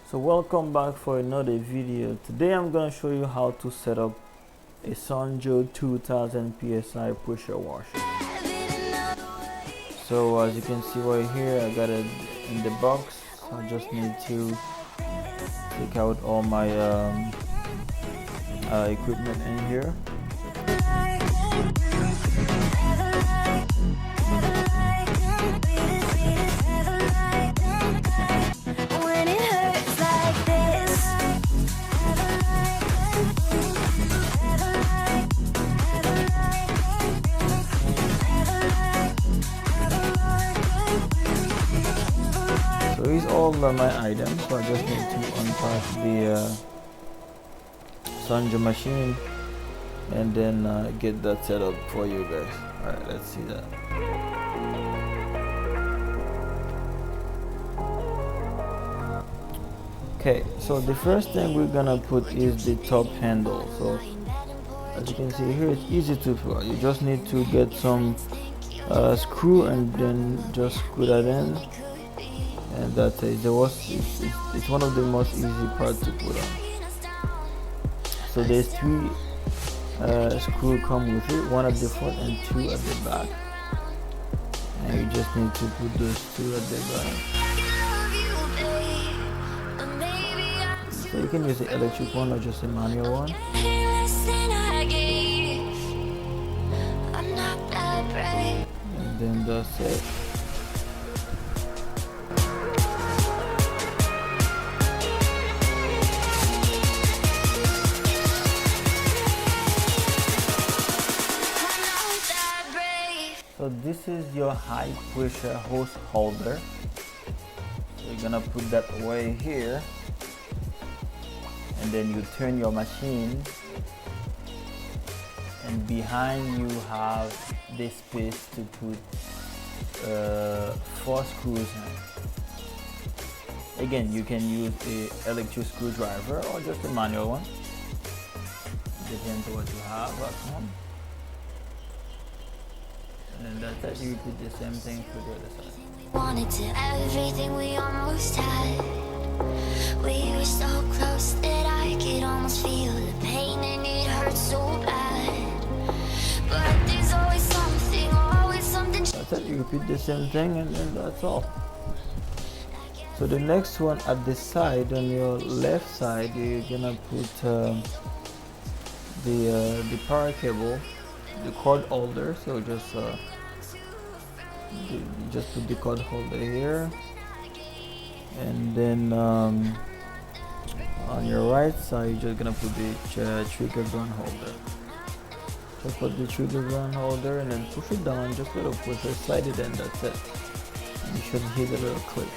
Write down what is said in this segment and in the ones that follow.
So welcome back for another video. Today I'm going to show you how to set up a SunJoe 2000 psi pressure washer. So as you can see right here, I got it in the box. I just need to take out all my equipment in here. So these all are my items, so I just need to unpack the SunJoe machine and then get that set up for you guys. Alright, let's see that. Okay, so the first thing we're gonna put is the top handle. So as you can see here, it's easy to put. You just need to get some screw and then just screw that in, and that's it. It's one of the most easy parts to put on. So there's three screws come with it, one at the front and two at the back, and you just need to put those two at the back. So you can use the electric one or just a manual one. And then that's it. So this is your high pressure hose holder. So you're gonna put that away here, and then you turn your machine, and behind you have the space to put 4 screws in. Again, you can use a electric screwdriver or just a manual one. Depends on what you have at home. And that's it. You repeat the same thing for the other side. Wanted to everything we almost had. We were so close that I could almost feel the pain and it hurt so bad. But there's always something. That's it. You repeat the same thing, and then that's all. So the next one at the side, on your left side, you're gonna put the power cable, the cord holder. So just put the cord holder here, and then on your right side you're just gonna put the trigger gun holder. Just put the trigger gun holder and then push it down, just a little push it, slide it in, that's it. And you should hit a little click.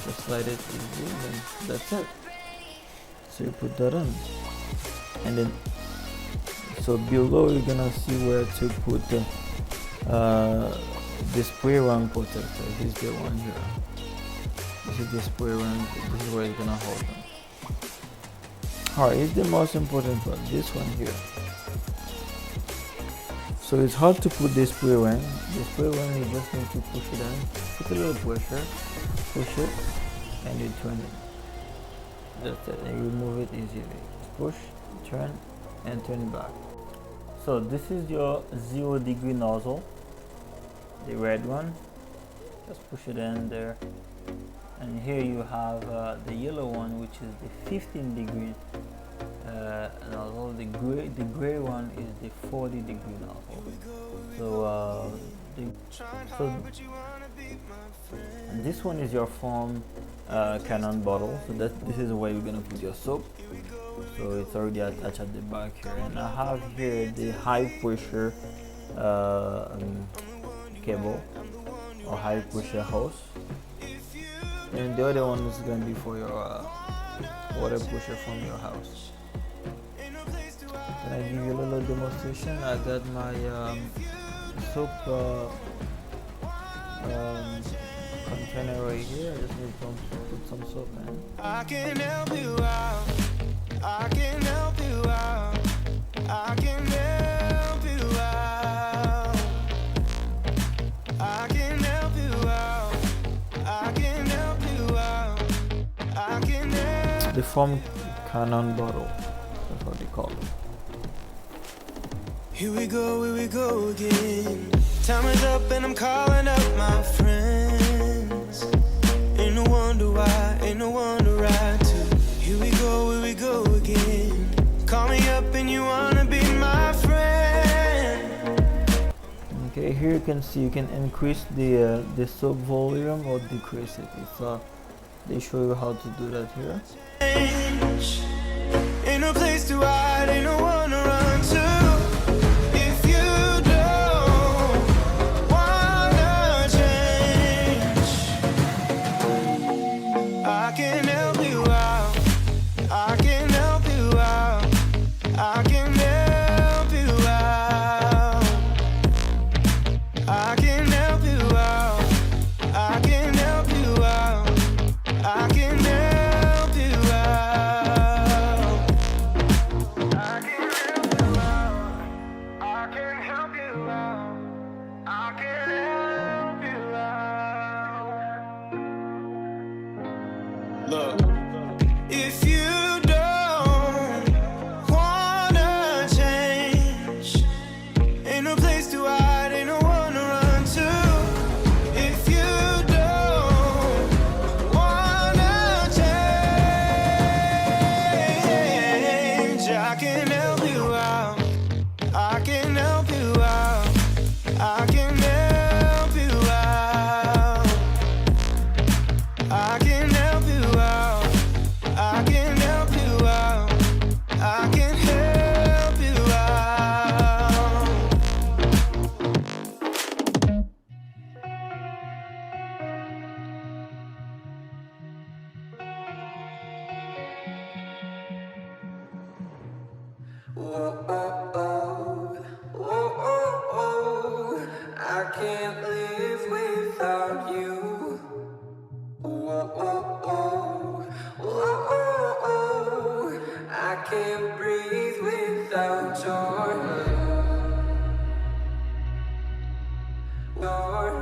Just slide it easy and then that's it. So you put that in, and then so below you're gonna see where to put the spray ring protector. This is the one here. This is the spray ring. This is where it's gonna hold them. Alright, it's the most important part, this one here. So it's hard to put the spray ring. The spray ring, you just need to push it in, put a little pressure, push it, and you turn it. That's it, and you remove it easily. Push, turn, and turn it back. So this is your 0-degree nozzle, the red one. Just push it in there, and here you have the yellow one, which is the 15-degree nozzle. The gray one is the 40-degree nozzle. So and this one is your foam cannon bottle. So this is where you're gonna put your soap. So it's already attached at the back here, and I have here the high pressure cable or high pressure hose, and the other one is going to be for your water pusher from your house. Can I give you a little demonstration? I got my soap container right here. I just need to put some soap in. I can help you out. I can help you out. I can help you out. I can help you out. I can help you out. I can help you out. the foam cannon bottle. That's what they call it. Here we go again. Time is up and I'm calling up my friends. Ain't no wonder why, ain't no wonder I too. Here we go again. Call me up and you wanna be my friend. Okay, here you can see you can increase the soap volume or decrease it. They show you how to do that here. Ain't no place to hide, ain't no one to run to. If you don't wanna change, I can help you out. I can help you out. I can help you out. I can help you out. I can help you out. I can help you out. I can help you out. I can help you out. I can help you out. Look, if you don't wanna change, ain't no place to hide, ain't no one to run to. If you don't wanna change, I can help you out. I can help you out. I can help you out. I can help you out. I can help you out. I can help you out. I can't live without you. I can't breathe without your love.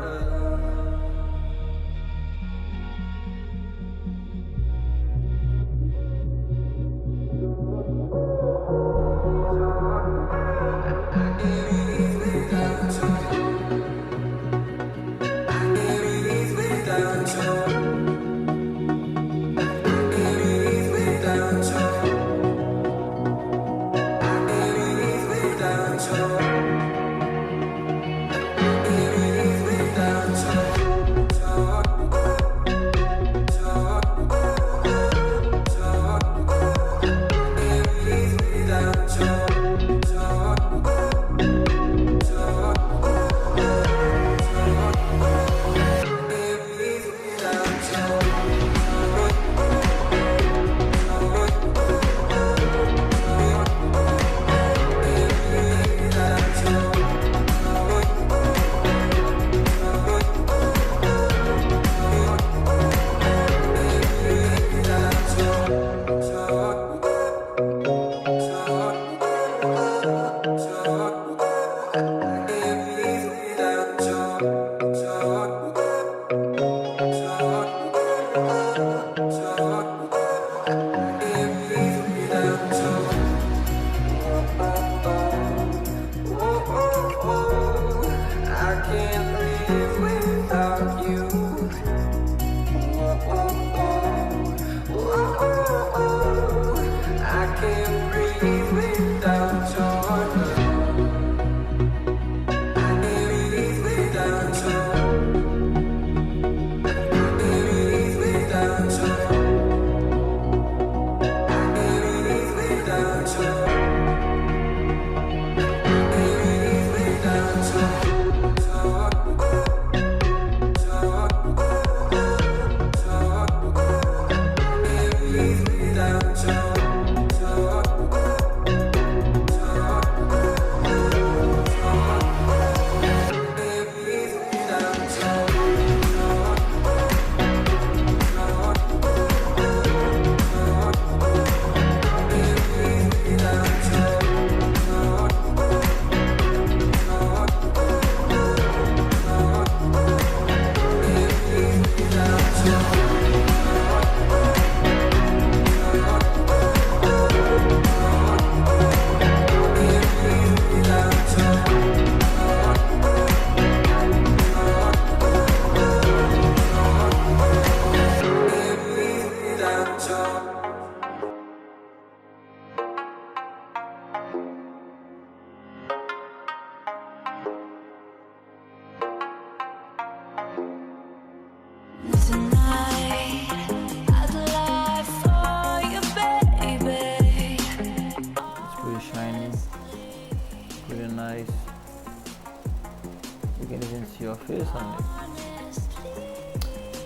on it.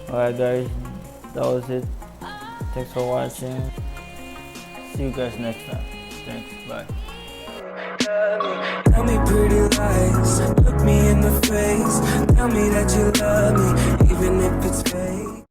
Alright guys, that was it. Thanks for watching. See you guys next time. Thanks, bye. Tell me pretty lies, look me in the face. Tell me that you love me, even if it's fake.